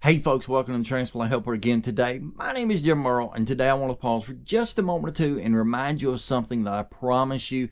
Hey folks, welcome to Transplant Helper again today. My name is Jim Merle, and today I want to pause for just a moment or two and remind you of something that I promise you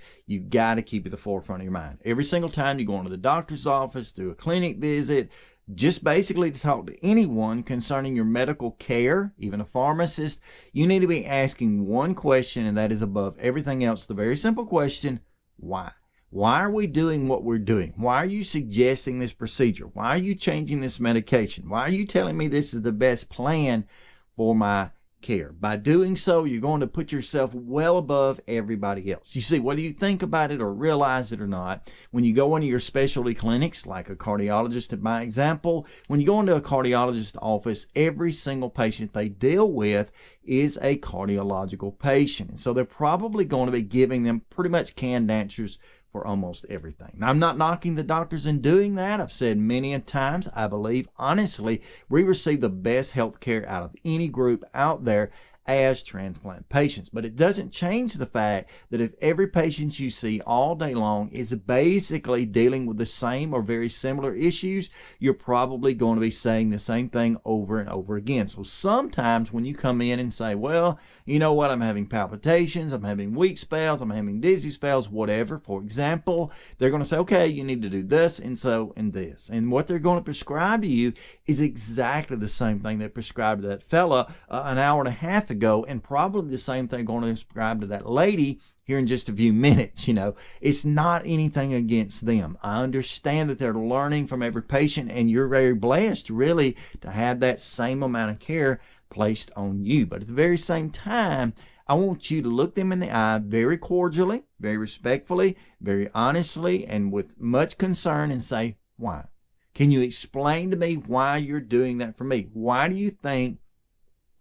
got to keep at the forefront of your mind. Every single time you go into the doctor's office, do a clinic visit, just basically to talk to anyone concerning your medical care, even a pharmacist, you need to be asking one question, and that is above everything else, the very simple question, why? Why are we doing what we're doing? Why are you suggesting this procedure? Why are you changing this medication? Why are you telling me this is the best plan for my care? By doing so, you're going to put yourself well above everybody else. You see, whether you think about it or realize it or not, when you go into your specialty clinics, like a cardiologist in my example, when you go into a cardiologist's office, every single patient they deal with is a cardiological patient. And so they're probably going to be giving them pretty much canned answers for almost everything. Now, I'm not knocking the doctors in doing that. I've said many a times, I believe, honestly, we receive the best health care out of any group out there as transplant patients. But it doesn't change the fact that if every patient you see all day long is basically dealing with the same or very similar issues, you're probably going to be saying the same thing over and over again. So sometimes when you come in and say, well, you know what, I'm having palpitations, I'm having weak spells, I'm having dizzy spells, whatever, for example, they're going to say, okay, you need to do this and so and this. And what they're going to prescribe to you is exactly the same thing they prescribed to that fella an hour and a half ago, and probably the same thing going to prescribe to that lady here in just a few minutes. You know, it's not anything against them. I understand that they're learning from every patient, and you're very blessed really to have that same amount of care placed on you. But at the very same time, I want you to look them in the eye very cordially, very respectfully, very honestly, and with much concern, and say, why? Can you explain to me why you're doing that for me? Why do you think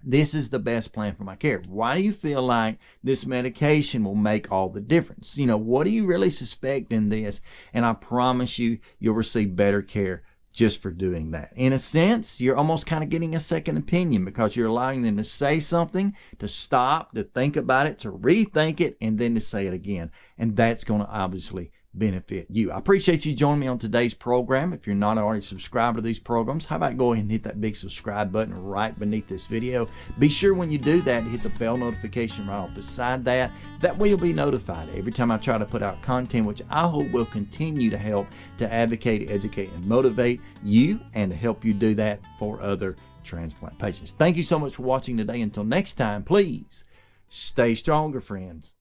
this is the best plan for my care? Why do you feel like this medication will make all the difference? You know, what do you really suspect in this? And I promise you, you'll receive better care just for doing that. In a sense, you're almost kind of getting a second opinion because you're allowing them to say something, to stop, to think about it, to rethink it, and then to say it again. And that's going to obviously benefit you. I appreciate you joining me on today's program. If you're not already subscribed to these programs, how about go ahead and hit that big subscribe button right beneath this video. Be sure when you do that to hit the bell notification right off beside that. That way you'll be notified every time I try to put out content, which I hope will continue to help to advocate, educate, and motivate you, and to help you do that for other transplant patients. Thank you so much for watching today. Until next time, please stay stronger, friends.